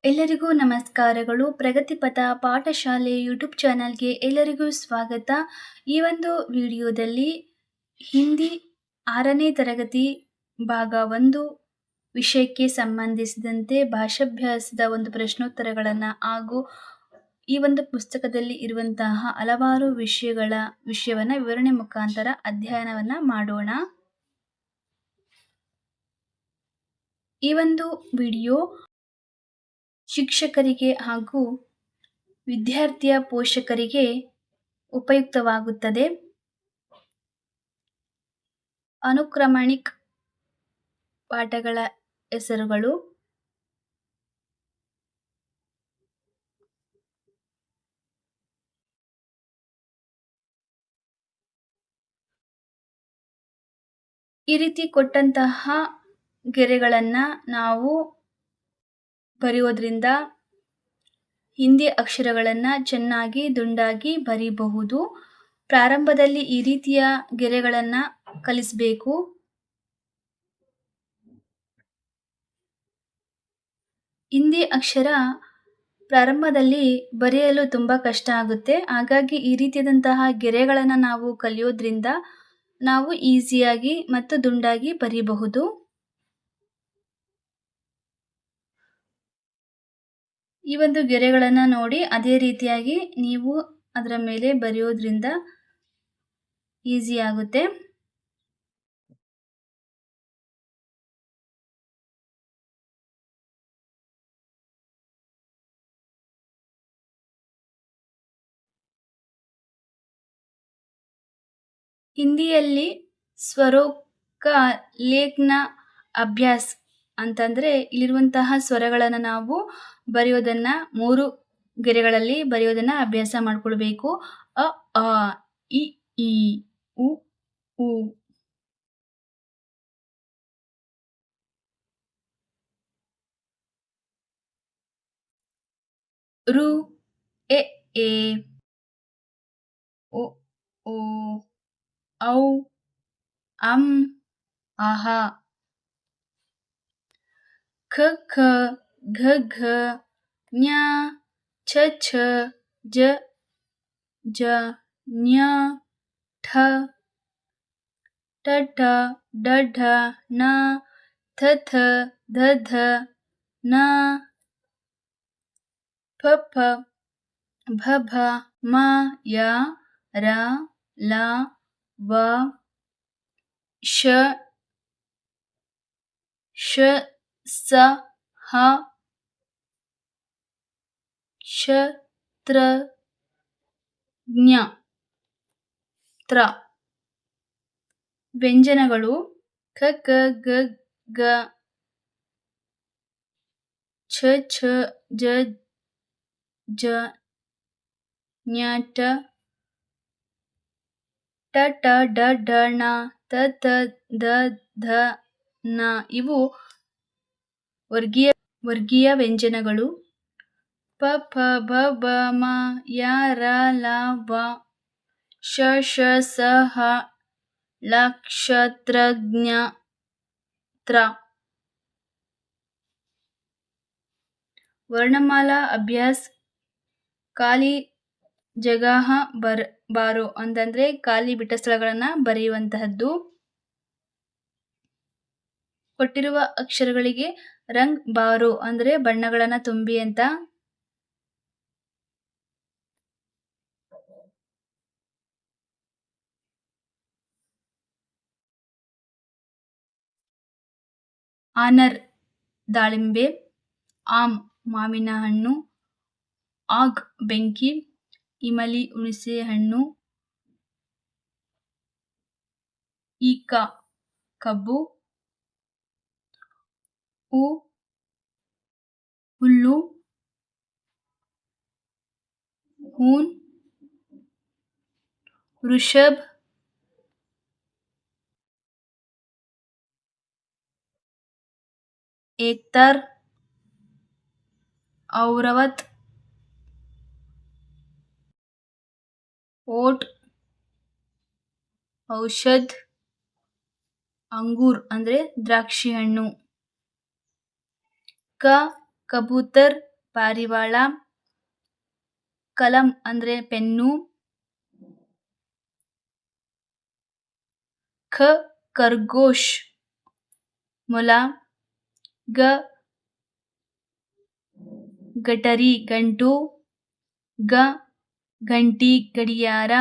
ಎಲ್ಲರಿಗೂ ನಮಸ್ಕಾರಗಳು. ಪ್ರಗತಿಪಥ ಪಾಠಶಾಲೆ ಯೂಟ್ಯೂಬ್ ಚಾನಲ್ಗೆ ಎಲ್ಲರಿಗೂ ಸ್ವಾಗತ. ಈ ಒಂದು ವಿಡಿಯೋದಲ್ಲಿ ಹಿಂದಿ 6ನೇ ತರಗತಿ ಭಾಗ 1 ವಿಷಯಕ್ಕೆ ಸಂಬಂಧಿಸಿದಂತೆ ಭಾಷಾಭ್ಯಾಸದ ಒಂದು ಪ್ರಶ್ನೋತ್ತರಗಳನ್ನು ಹಾಗೂ ಈ ಒಂದು ಪುಸ್ತಕದಲ್ಲಿ ಇರುವಂತಹ ಹಲವಾರು ವಿಷಯವನ್ನು ವಿವರಣೆ ಮುಖಾಂತರ ಅಧ್ಯಯನವನ್ನು ಮಾಡೋಣ. ಈ ಒಂದು ವಿಡಿಯೋ ಶಿಕ್ಷಕರಿಗೆ ಹಾಗೂ ವಿದ್ಯಾರ್ಥಿಯ ಪೋಷಕರಿಗೆ ಉಪಯುಕ್ತವಾಗುತ್ತದೆ. ಅನುಕ್ರಮಣಿಕ್ ಪಾಠಗಳ ಹೆಸರುಗಳು: ಈ ರೀತಿ ಕೊಟ್ಟಂತಹ ಗೆರೆಗಳನ್ನು ನಾವು ಬರೆಯೋದ್ರಿಂದ ಹಿಂದಿ ಅಕ್ಷರಗಳನ್ನು ಚೆನ್ನಾಗಿ ದುಂಡಾಗಿ ಬರೀಬಹುದು. ಪ್ರಾರಂಭದಲ್ಲಿ ಈ ರೀತಿಯ ಗೆರೆಗಳನ್ನು ಕಲಿಸಬೇಕು. ಹಿಂದಿ ಅಕ್ಷರ ಪ್ರಾರಂಭದಲ್ಲಿ ಬರೆಯಲು ತುಂಬ ಕಷ್ಟ ಆಗುತ್ತೆ. ಹಾಗಾಗಿ ಈ ರೀತಿಯಾದಂತಹ ಗೆರೆಗಳನ್ನು ನಾವು ಕಲಿಯೋದ್ರಿಂದ ನಾವು ಈಸಿಯಾಗಿ ಮತ್ತು ದುಂಡಾಗಿ ಬರೀಬಹುದು. ಈ ಒಂದು ಗೆರೆಗಳನ್ನು ನೋಡಿ ಅದೇ ರೀತಿಯಾಗಿ ನೀವು ಅದರ ಮೇಲೆ ಬರೆಯೋದ್ರಿಂದ ಈಸಿ ಆಗುತ್ತೆ. ಹಿಂದಿಯಲ್ಲಿ ಸ್ವರೋಕ ಲೇಖನ ಅಭ್ಯಾಸ ಅಂತಂದರೆ ಇಲ್ಲಿರುವಂತಹ ಸ್ವರಗಳನ್ನು ನಾವು ಬರೆಯೋದನ್ನು 3 ಗೆರೆಗಳಲ್ಲಿ ಬರೆಯೋದನ್ನು ಅಭ್ಯಾಸ ಮಾಡಿಕೊಳ್ಬೇಕು. ಅ, ಆ, ಇ, ಈ, ಉ, ಊ. ರು, ಎ, ಓ, ಓ, ಔ, ಅಂ, ಆಹ. ಖ, ಖ, ಘ, ಘ, ಞ, ಛ, ಛ, ಜ, ಝ, ಞ, ಠ, ಠ, ಠ, ಡ, ಢ, ಣ, ಥ, ಥ, ಧ, ಧ, ನ, ಪ, ಫ, ಭ, ಭ, ಮ, ಯ, ರ, ಲ, ವ, ಶ, ಶ, ಸ, ಹ, ಶ, ತ್ರ, ಜ್ಞ, ತ್ರ. ವ್ಯಂಜನಗಳು: ಖ, ಕ, ಗ, ಘ, ಛ, ಛ, ಜ, ಝ, ಞ, ಟ, ಟ, ಠ, ಡ, ಢ, ಣ, ತ, ಥ, ದ, ಧ, ನ. ಇವು ವರ್ಗೀಯ ವ್ಯಂಜನಗಳು. ಪ, ಫ, ಬ, ಭ, ಮ, ಯ, ರ, ಲ, ವ, ಶ, ಶ, ಸ, ಹ, ಳ, ಕ್ಷ, ತ್ರ, ಜ್ಞ, ತ್ರ. ವರ್ಣಮಾಲಾ ಅಭ್ಯಾಸ: ಖಾಲಿ ಜಗಹ ಬಾರೋ ಅಂತಂದರೆ ಖಾಲಿ ಬಿಟ್ಟ ಸ್ಥಳಗಳನ್ನು ಬರೆಯುವಂತಹದ್ದು. ಕೊಟ್ಟಿರುವ ಅಕ್ಷರಗಳಿಗೆ ರಂಗ್ ಬಾರೋ ಅಂದರೆ ಬಣ್ಣಗಳನ್ನು ತುಂಬಿ ಅಂತ. ಆನರ್ ದಾಳಿಂಬೆ, ಆಮ್ ಮಾವಿನ ಹಣ್ಣು, ಆಗ್ ಬೆಂಕಿ, ಇಮಲಿ ಹುಣಸೆ ಹಣ್ಣು, ಈಕ ಕಬ್ಬು, ಉ ಹುಲ್ಲು, ಹೂನ್ ವೃಷಭ್, ಏಕ್ತಾರ್, ಔರವತ್, ಓಟ್, ಔಷಧ್, ಅಂಗೂರ್ ಅಂದರೆ ದ್ರಾಕ್ಷಿ ಹಣ್ಣು. ಕ ಕಬೂತರ್, ಪಾರಿವಾಳ. ಕಲಂ ಅಂದ್ರೆ ಪೆನ್ನು. ಖರ್ಗೋಶ್ ಮೊಲ. ಗಟರಿ ಗಂಟು. ಗಂಟಿ ಗಡಿಯಾರ.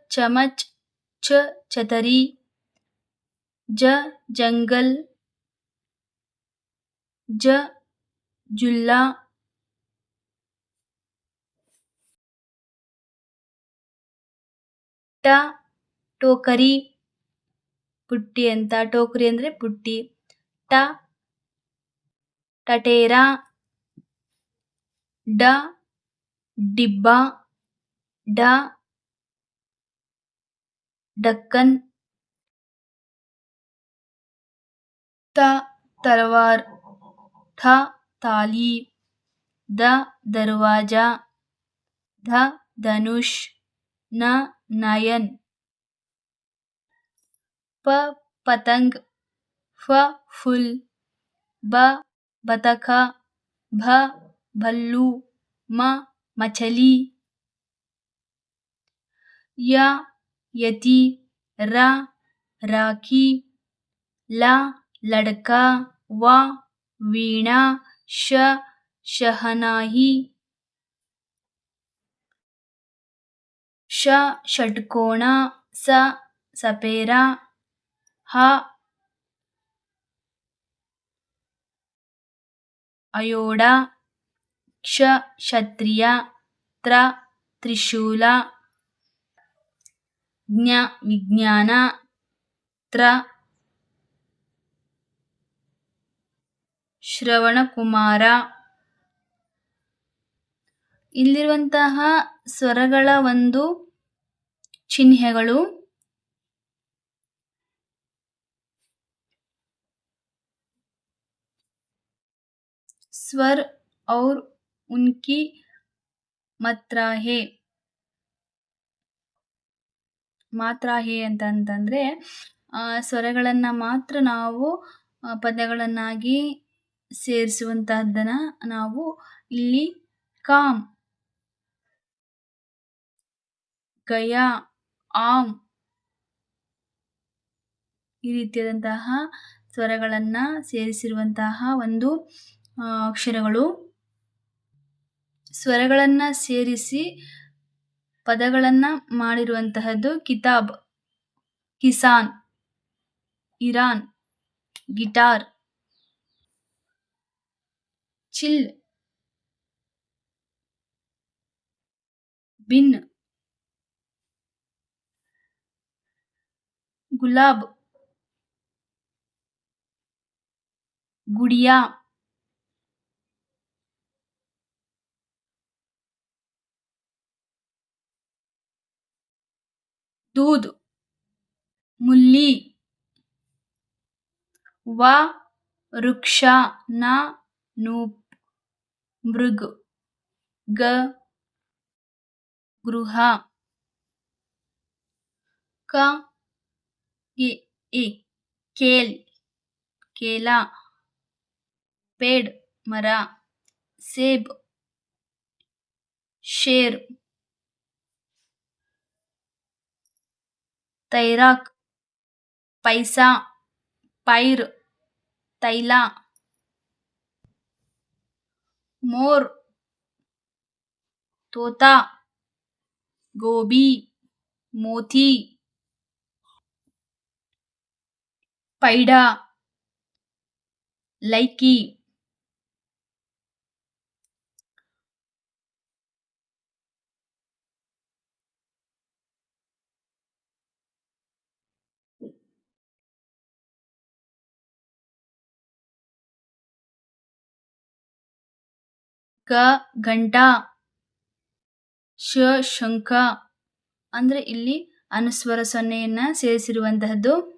ಚಮಚ್. ಛತರಿ. ಜಂಗಲ್. ಜುಲ್ಲಾ. ಟೋಕರಿ ಪುಟ್ಟಿ ಅಂತ. ಟೋಕರಿ ಅಂದ್ರೆ ಪುಟ್ಟಿ. ಟಟೇರ. ಡಿಬ್ಬ. ಡಕ್ಕನ್. ತಲವಾರ್. ತಾಲಿ. ದರ್ವಾಜಾ. ಧನುಷ್. ನಯನ್. ಪತಂಗ್. ಫುಲ್. ಬತಕ. ಭಲ್ಲು. ಮಚಲಿ. ಯತಿ. ರಾಖಿ. ಲಡ್ಕಾ. ವೀಣಾ. ಶಹನಾಯಿ. ಷಟ್ಕೋಣ. ಸಪೇರ. ಅಯೋಡ. ಕ್ಷತ್ರಿಯ. ತ್ರಿಶೂಲ. ವಿಜ್ಞಾನ. ಶ್ರವಣಕುಮಾರ. ಇಲ್ಲಿರುವಂತಹ ಸ್ವರಗಳ ಒಂದು ಚಿಹ್ನೆಗಳು. ಸ್ವರ್ ಔರ್ ಉನ್ಕಿ ಮಾತ್ರಾ ಹೇ. ಮಾತ್ರಾ ಹೇ ಅಂತಂದ್ರೆ ಸ್ವರಗಳನ್ನ ಮಾತ್ರ ನಾವು ಪದಗಳನ್ನಾಗಿ ಸೇರಿಸುವಂತಹದ್ದನ್ನ ನಾವು ಇಲ್ಲಿ ಕಾಮ್, ಗಯಾ, ಆಮ್ ಈ ರೀತಿಯಾದಂತಹ ಸ್ವರಗಳನ್ನ ಸೇರಿಸಿರುವಂತಹ ಒಂದು ಅಕ್ಷರಗಳು. ಸ್ವರಗಳನ್ನ ಸೇರಿಸಿ ಪದಗಳನ್ನ ಮಾಡಿರುವಂತಹದ್ದು ಕಿತಾಬ್, ಕಿಸಾನ್, ಇರಾನ್, ಗಿಟಾರ್. ಚಿಲ್, ಬಿನ್, ಗುಲಾಬ್, ಗುಡಿಯಾ, दूध, मुल्ली, व वृक्ष, न नूप, मृग, ग गृह, क केल, केला, पेड़ मरा, सेब, शेर, तैराक, पैसा, पैर, तैला, मोर, तोता, गोभी, मोती, पैडा, लैकी. ಗಂಟಾ, ಶಂಖ ಅಂದ್ರೆ ಇಲ್ಲಿ ಅನುಸ್ವರ ಸೊನ್ನೆಯನ್ನ ಸೇರಿಸಿರುವಂತಹದ್ದು.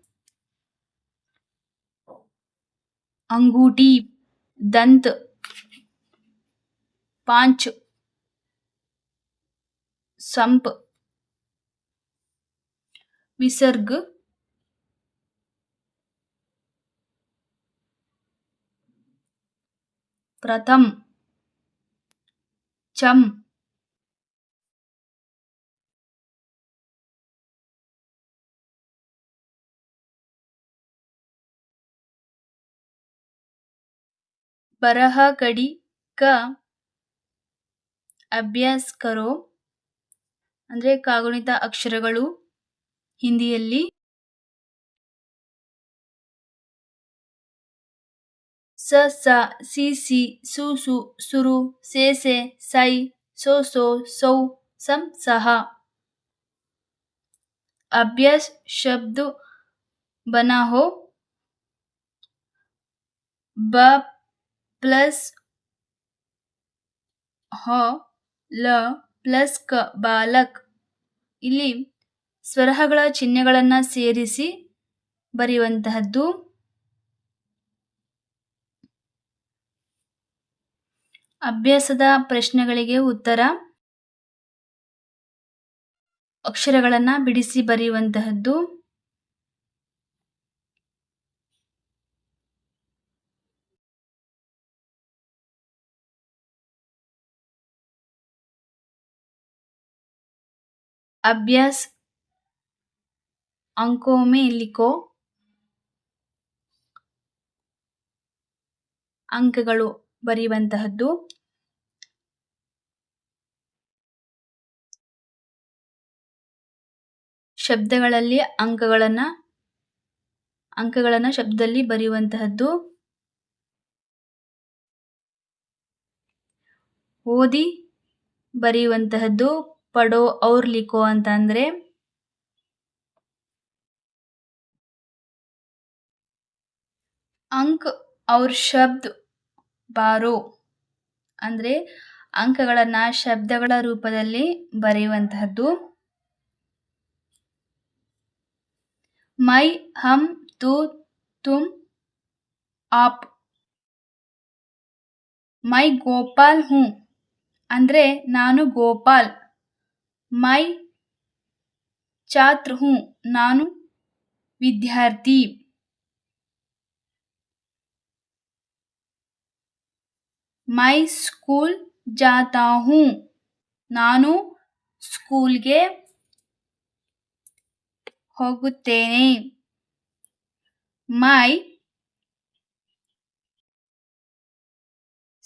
अंगूठी, दंत, पांच, संप, विसर्ग, ಪ್ರಥಮ್, ಚಮ್, ಬರಹ ಕಡಿ ಕ ಅಭ್ಯಾಸ್ ಕರೋ ಅಂದರೆ ಕಾಗುಣಿತ ಅಕ್ಷರಗಳು ಹಿಂದಿಯಲ್ಲಿ. ಸ ಸ ಸಿ ಸಿ ಸು ಸು ಸುರು ಸೆ ಸೆ ಸೈ ಸೋ ಸೋ ಸೌ ಸಂ ಸಹ. अभ्यास शब्द बना हो ब प्लस ह ಲ ಪ್ಲಸ್ ಕ ಬಾಲಕ್. ಇಲ್ಲಿ ಸ್ವರಗಳ ಚಿಹ್ನೆಗಳನ್ನು ಸೇರಿಸಿ ಬರೆಯುವಂತಹದ್ದು. ಅಭ್ಯಾಸದ ಪ್ರಶ್ನೆಗಳಿಗೆ ಉತ್ತರ ಅಕ್ಷರಗಳನ್ನು ಬಿಡಿಸಿ ಬರೆಯುವಂತಹದ್ದು. अभ्यास अंकों में लिखो. ಅಂಕಗಳು ಬರೆಯುವಂತಹದ್ದು. ಶಬ್ದಗಳಲ್ಲಿ ಅಂಕಗಳನ್ನು ಶಬ್ದದಲ್ಲಿ ಬರೆಯುವಂತಹದ್ದು. ಓದಿ ಬರೆಯುವಂತಹದ್ದು. ಪಡೋ ಔರ್ ಲಿಖೋ ಅಂತ ಅಂದ್ರೆ ಅಂಕ್ ಔರ್ ಶಬ್ದ ಬಾರೋ ಅಂದ್ರೆ ಅಂಕಗಳನ್ನು ಶಬ್ದಗಳ ರೂಪದಲ್ಲಿ ಬರೆಯುವಂತಹದ್ದು. ಮೈ, ಹಮ್, ತು, ತುಮ್, ಆಪ್. ಮೈ ಗೋಪಾಲ್ ಹೂ ಅಂದ್ರೆ ನಾನು ಗೋಪಾಲ್. ಮೈ ಛಾತ್ರ ಹೂ ನಾನು ವಿದ್ಯಾರ್ಥಿ. ಮೈ ಸ್ಕೂಲ್ ಜಾತಾ ಹೂ ನಾನು ಸ್ಕೂಲ್ಗೆ ಹೋಗುತ್ತೇನೆ. ಮೈ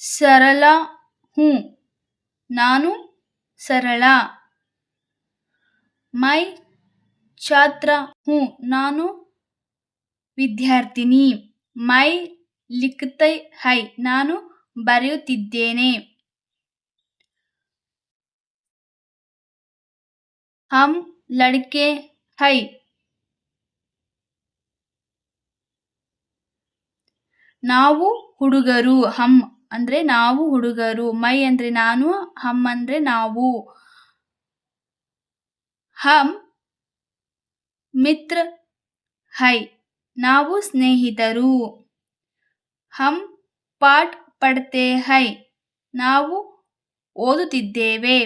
ಸರಳ ಹೂ ನಾನು ಸರಳ. ಮೈ ಛಾತ್ರ ಹೂ ನಾನು ವಿದ್ಯಾರ್ಥಿನಿ. ಮೈ ಲಿಖತೆ ಹೈ ನಾನು ಬರೆಯುತ್ತಿದ್ದೇನೆ. ಹಮ್ ಲಡ್ಕೆ ಹೈ ನಾವು ಹುಡುಗರು. ಹಮ್ ಅಂದ್ರೆ ನಾವು ಹುಡುಗರು. ಮೈ ಅಂದ್ರೆ ನಾನು, ಹಮ್ ಅಂದ್ರೆ ನಾವು. ಹಮ್ ಮಿತ್ರ ಹೈ ನಾವು ಸ್ನೇಹಿತರು. ಹಮ್ ಪಾಠ ಪಢತೆ ಹೈ ನಾವು ಓದುತ್ತಿದ್ದೇವೆ.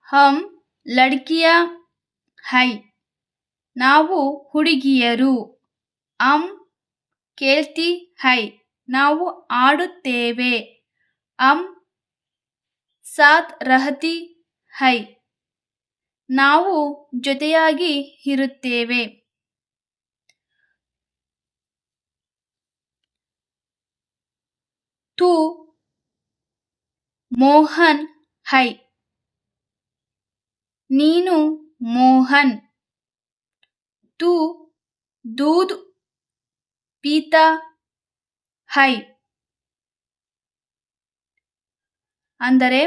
ಹಮ್ ಲಡ್ಕಿಯಾ ಹೈ ನಾವು ಹುಡುಗಿಯರು. ಹಮ್ ಕೇಲ್ತಿ ಹೈ ನಾವು ಆಡುತ್ತೇವೆ. ಹಮ್ ಸಾಥ್ ರಹತಿ ಹೈ ನಾವು ಜೊತೆಯಾಗಿ ಇರುತ್ತೇವೆ. ತು ಮೋಹನ್ ಹೈ ನೀನು ಮೋಹನ್. ತು ದೂಧ್ ಪೀತಾ ಹೈ ಅಂದರೆ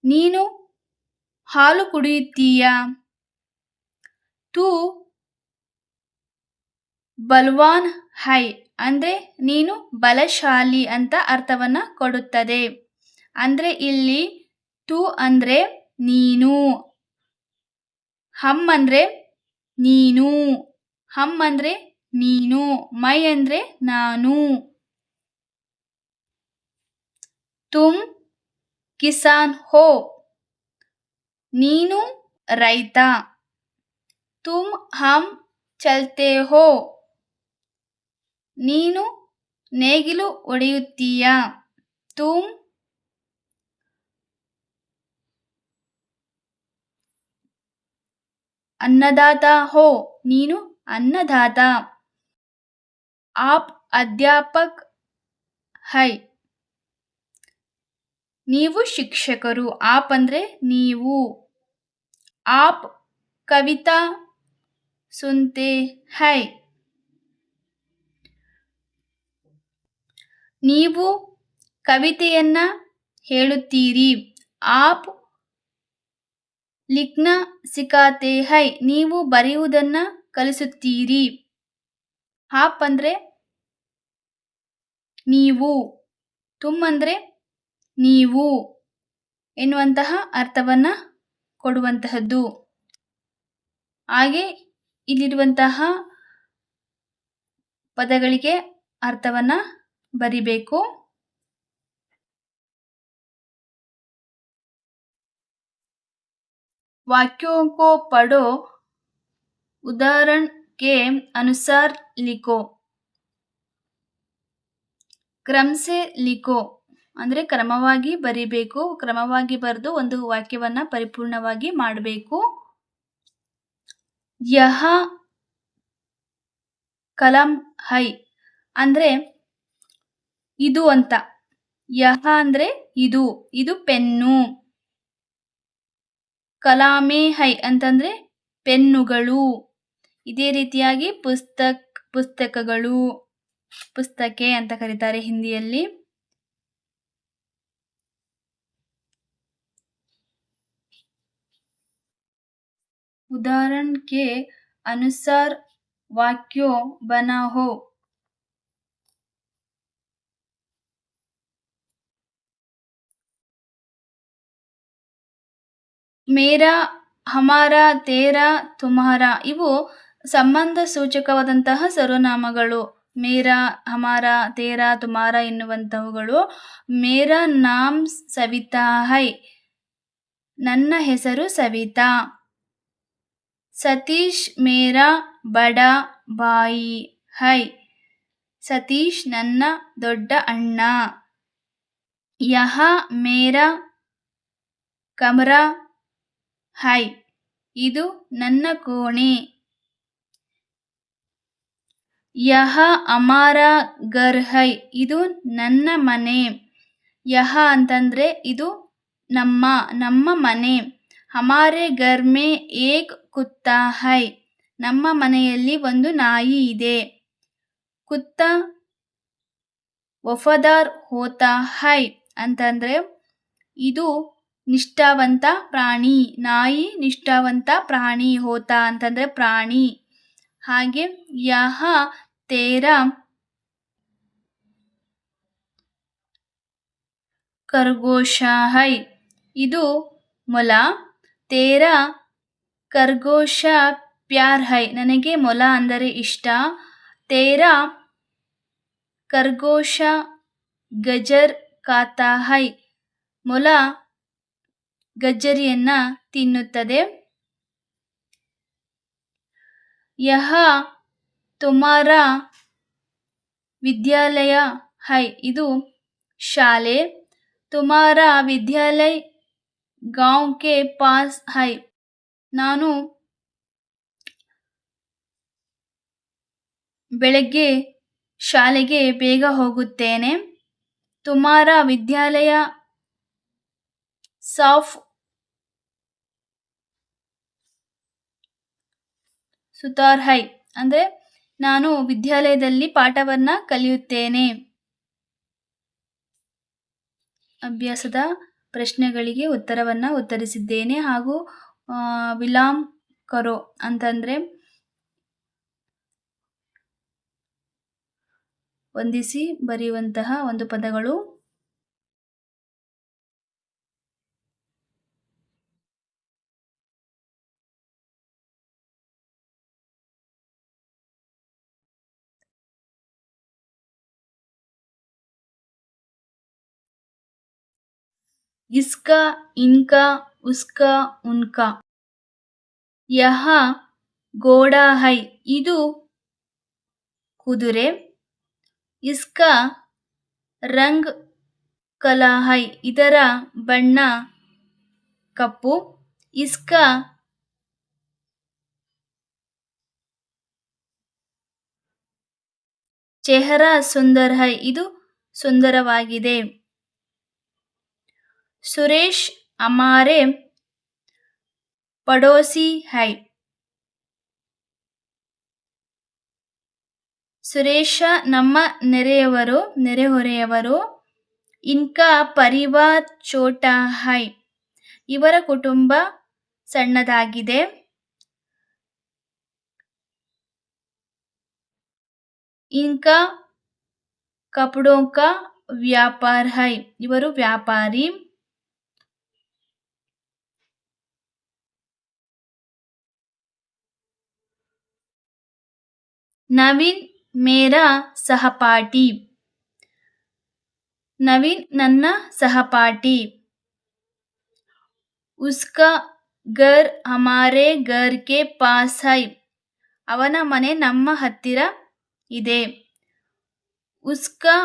ನೀನು ಹಾಲು ಕುಡಿಯುತ್ತೀಯಾ. ತು ಬಲ್ವಾನ್ ಹೈ ಅಂದ್ರೆ ನೀನು ಬಲಶಾಲಿ ಅಂತ ಅರ್ಥವನ್ನ ಕೊಡುತ್ತದೆ. ಅಂದ್ರೆ ಇಲ್ಲಿ ತು ಅಂದ್ರೆ ನೀನು, ಹಮ್ ಅಂದ್ರೆ ನೀನು, ಹಮ್ ಅಂದ್ರೆ ನೀನು, ಮೈ ಅಂದ್ರೆ ನಾನು. ತುಮ್ ಕಿಸಾನ್ ಹೋ ನೀನು ರೈತ. ತುಮ್ ಹಮ್ ಚಲ್ತೆ ಹೋ ನೀನು ನೇಗಿಲು ಹೊಡೆಯುತ್ತೀಯಾ? ತುಮ್ ಅನ್ನದಾತ ಹೋ? ನೀನು ಅನ್ನದಾತ. ಆಪ್ ಅಧ್ಯಾಪಕ್ ಹೈ? ನೀವು ಶಿಕ್ಷಕರು. ಆಪ್ ಅಂದ್ರೆ ನೀವು. ಆಪ್ ಕವಿತಾ ಸುನ್ತೆ ಹೈ? ನೀವು ಕವಿತೆಯನ್ನ ಹೇಳುತ್ತೀರಿ. ಆಪ್ ಲಿಖ್ನಾ ಸಿಖಾತೆ ಹೈ? ನೀವು ಬರೆಯುವುದನ್ನ ಕಲಿಸುತ್ತೀರಿ. ಆಪ್ ಅಂದ್ರೆ ನೀವು, ತುಮ್ ಅಂದ್ರೆ ನೀವು ಎನ್ನುವಂತಹ ಅರ್ಥವನ್ನ ಕೊಡುವಂತಹದ್ದು. ಹಾಗೆ ಇಲ್ಲಿರುವಂತಹ ಪದಗಳಿಗೆ ಅರ್ಥವನ್ನ ಬರಿಬೇಕು. वाक्यों को पढ़ो, उदाहरण के अनुसार लिखो. ಕ್ರಮ ಸೆ ಲಿಖೋ ಅಂದ್ರೆ ಕ್ರಮವಾಗಿ ಬರಿಬೇಕು. ಕ್ರಮವಾಗಿ ಬರೆದು ಒಂದು ವಾಕ್ಯವನ್ನ ಪರಿಪೂರ್ಣವಾಗಿ ಮಾಡಬೇಕು. ಯಹ ಕಲಂ ಹೈ ಅಂದ್ರೆ ಇದು ಅಂತ. ಯಹ ಅಂದ್ರೆ ಇದು, ಇದು ಪೆನ್ನು. ಕಲಾಮೆ ಹೈ ಅಂತಂದ್ರೆ ಪೆನ್ನುಗಳು. ಇದೇ ರೀತಿಯಾಗಿ ಪುಸ್ತಕಗಳು, ಪುಸ್ತಕೆ ಅಂತ ಕರೀತಾರೆ ಹಿಂದಿಯಲ್ಲಿ. उदाहरण के अनुसार वाक्यों बनाओ. ಮೇರಾ, ಹಮಾರಾ, ತೇರಾ, ತುಮ್ಹಾರಾ ಇವು ಸಂಬಂಧ ಸೂಚಕವಾದಂತಹ ಸರ್ವನಾಮಗಳು. ಮೇರಾ, ಹಮಾರಾ, ತೇರಾ, ತುಮ್ಹಾರಾ ಎನ್ನುವಂತಹವುಗಳು. ಮೇರಾ ನಾಮ್ ಸವಿತಾ ಹೈ, ನನ್ನ ಹೆಸರು ಸವಿತಾ. ಸತೀಶ್ ಮೇರಾ ಬಡಾ ಭಾಯಿ ಹೈ, ಸತೀಶ್ ನನ್ನ ದೊಡ್ಡ ಅಣ್ಣ. ಯಹ ಮೇರಾ ಕಮರಾ ಹೈ, ಇದು ನನ್ನ ಕೋಣೆ. ಯಹ ಹಮಾರಾ ಘರ್ ಹೈ, ಇದು ನನ್ನ ಮನೆ. ಯಹ ಅಂತಂದ್ರೆ ಇದು ನಮ್ಮ ಮನೆ. ಹಮಾರೆ ಘರ್ ಮೇ ಏಕ್ ಕುತ್ತಾ ಹೈ, ನಮ್ಮ ಮನೆಯಲ್ಲಿ ಒಂದು ನಾಯಿ ಇದೆ. ಕುತ್ತಾ ವಫಾದಾರ್ ಹೋತಾ ಹೈ ಅಂತಂದ್ರೆ ಇದು ನಿಷ್ಠಾವಂತ ಪ್ರಾಣಿ. ನಾಯಿ ನಿಷ್ಠಾವಂತ ಪ್ರಾಣಿ. ಹೋತಾ ಅಂತಂದ್ರೆ ಪ್ರಾಣಿ. ಹಾಗೆ ಯಹ ತೇರಾ ಖರ್ಗೋಶ ಹೈ, ಇದು ಮೊಲ. ತೇರಾ ಖರ್ಗೋಶ ಪ್ಯಾರ್ ಹೈ, ನನಗೆ ಮೊಲ ಅಂದರೆ ಇಷ್ಟ. ತೇರಾ ಖರ್ಗೋಶ ಗಜರ್ ಖಾತಾ ಹೈ, ಮೊಲ ಗಜ್ಜರಿಯನ್ನ ತಿನ್ನುತ್ತದೆ. ಯಹ ತುಮಾರಾ ವಿದ್ಯಾಲಯ ಹೈ, ಇದು ಶಾಲೆ. ತುಮಾರಾ ವಿದ್ಯಾಲಯ ಗಾಂವ್ ಕೆ ಪಾಸ್ ಹೈ, ನಾನು ಬೆಳಗ್ಗೆ ಶಾಲೆಗೆ ಬೇಗ ಹೋಗುತ್ತೇನೆ. ತುಮಾರಾ ವಿದ್ಯಾಲಯ ಸಾಫ್ ಸುತಾರ್ ಹೈ ಅಂದ್ರೆ ನಾನು ವಿದ್ಯಾಲಯದಲ್ಲಿ ಪಾಠವನ್ನ ಕಲಿಯುತ್ತೇನೆ. ಅಭ್ಯಾಸದ ಪ್ರಶ್ನೆಗಳಿಗೆ ಉತ್ತರವನ್ನ ಉತ್ತರಿಸಿದ್ದೇನೆ. ಹಾಗೂ ವಿಲಾಮ್ ಕರೋ ಅಂತಂದ್ರೆ ಹೊಂದಿಸಿ ಬರೆಯುವಂತಹ ಒಂದು ಪದಗಳು. ಇಸ್ಕಾ, ಇನ್ಕಾ, ಉಸ್ಕಾ, ಉನ್ಕಾ. ಯಹ ಗೋಡಾ ಹೈ, ಇದು ಕುದುರೆ. ಇಸ್ಕಾ ರಂಗ್ ಕಲಾ ಹೈ, ಇದರ ಬಣ್ಣ ಕಪ್ಪು. ಇಸ್ಕಾ ಚೆಹರಾ ಸುಂದರ್ ಹೈ, ಇದು ಸುಂದರವಾಗಿದೆ. ಸುರೇಶ್ ಹಮಾರೆ ಪಡೋಸಿ ಹೈ, ಸುರೇಶ ನಮ್ಮ ನೆರೆಹೊರೆಯವರು. ಇನ್ಕಾ ಪರಿವಾರ್ ಛೋಟಾ ಹೈ, ಇವರ ಕುಟುಂಬ ಸಣ್ಣದಾಗಿದೆ. ಇನ್ಕಾ ಕಪಡೋಂ ಕಾ ವ್ಯಾಪಾರ್ ಹೈ, ಇವರು ವ್ಯಾಪಾರಿ. ನವೀನ್ ಮೇರಾ ಸಹಪಾಠಿ, ನವೀನ್ ನನ್ನ ಸಹಪಾಠಿ. ಉಸ್ಕಾ ಘರ್ ಹಮಾರೆ ಘರ್ ಕೆ ಪಾಸ್ ಹೈ, ಅವನ ಮನೆ ನಮ್ಮ ಹತ್ತಿರ ಇದೆ. ಉಸ್ಕಾ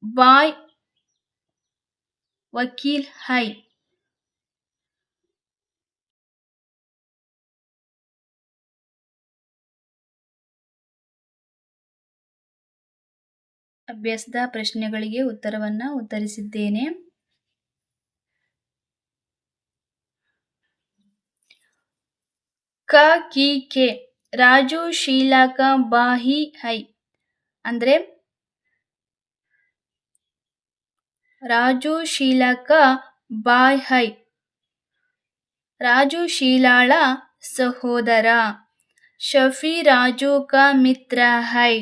ಬಾಯ್ ವಕೀಲ್ ಹೈ, ಅಭ್ಯಾಸದ ಪ್ರಶ್ನೆಗಳಿಗೆ ಉತ್ತರವನ್ನು ಉತ್ತರಿಸಿದ್ದೇನೆ. ಕ ಕಿ ಕೆ ರಾಜು ಶೀಲಾ ಕಾ ಬಾಹಿ ಹೈ, ಅಂದರೆ ರಾಜು ಶೀಲಾ ಕಾ ಬಾಯ್ ಹೈ, ರಾಜು ಶೀಲಾಳ ಸಹೋದರ. ಶಫಿ ರಾಜು ಕಾ ಮಿತ್ರ ಹೈ,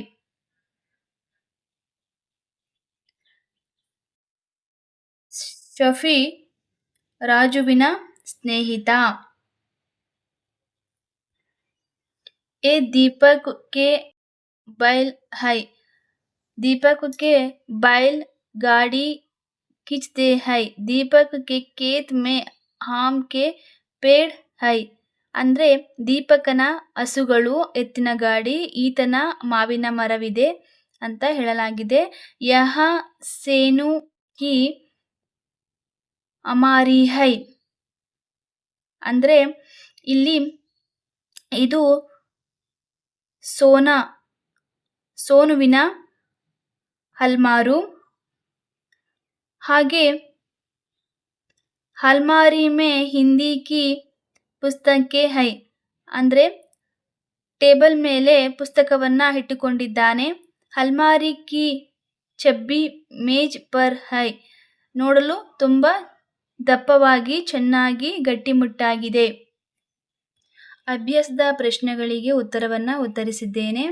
ಶಫಿ ರಾಜುವಿನ ಸ್ನೇಹಿತ. ಎ ದೀಪಕ್ ಕೆ बैल है, दीपक के बैल गाड़ी खींचते हैं. दीपक के खेत में आम के पेड़ है, ಅಂದರೆ ದೀಪಕನ ಹಸುಗಳು ಎತ್ತಿನ ಗಾಡಿ, ಈತನ ಮಾವಿನ ಮರವಿದೆ ಅಂತ ಹೇಳಲಾಗಿದೆ. ಯಹ ಸೇನು ಕಿ ಅಮಾರಿ ಹೈ, ಅಂದರೆ ಇಲ್ಲಿ ಇದು ಸೋನುವಿನ ಹಲ್ಮಾರು. ಹಾಗೆ ಹಲ್ಮಾರಿ ಮೇ ಹಿಂದಿ ಕಿ ಪುಸ್ತಕೆ ಹೈ, ಅಂದರೆ ಟೇಬಲ್ ಮೇಲೆ ಪುಸ್ತಕವನ್ನು ಇಟ್ಟುಕೊಂಡಿದ್ದಾನೆ. ಹಲ್ಮಾರಿ ಕಿ ಚಬ್ಬಿ ಮೇಜ್ ಪರ್ ಹೈ, ನೋಡಲು ತುಂಬ ದಪ್ಪವಾಗಿ ಚೆನ್ನಾಗಿ ಗಟ್ಟಿಮುಟ್ಟಾಗಿದೆ. ಅಭ್ಯಾಸದ ಪ್ರಶ್ನೆಗಳಿಗೆ ಉತ್ತರವನ್ನು ಉತ್ತರಿಸಿದ್ದೇನೆ.